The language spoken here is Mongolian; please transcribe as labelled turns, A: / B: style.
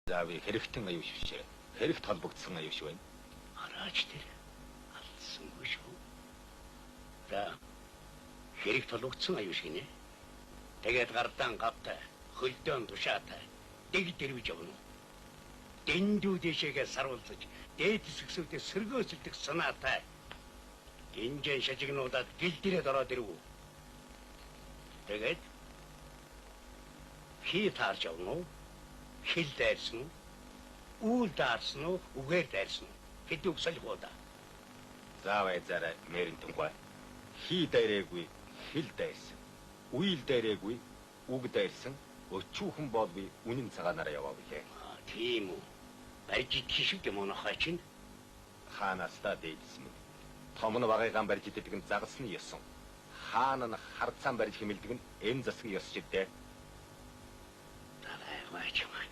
A: заавыг хэрэгтэн аюу шившээ. Хэрэгт холбогдсон аюу шив байна.
B: Араач тэр алдсангүй шүү. За хэрэгт холбогдсон аюу шиг нэ. Тэгээд гардаан гавтай, хөлдөөн тушаатай, дэг дэрвж явна. Дэндүү дэшегээ саруулж, дээд хэсгсүүдээ сэргөөсөлдөх санаатай. Гинжэн шажигнуудад гэлдэрээд ороод ирв. Тэгээд хий таарч явна уу? Хил дайрсан уу? Үйл даарсан уу? Үгээр дайрсан уу? Хэд үгсэл хуудаа.
A: Заавай зарай мэрэнтэнгүй. Хий дайрээгүй, хил дайрсан. Үйл дайрээгүй, үг дайрсан. Өчүүхэн болвол үнэн цагаанаараа яваа билээ.
B: Тийм үү. Барьж хишиг юм уу хаачин?
A: Хаанаас та дээдсэн юм. Том нь багыгаан барьж идэдэг нь загасны ёсон. Хаан нь харцаан барьж хэмэлдэг нь эм засгийн ёс чивдээ.
B: Далай маач маа.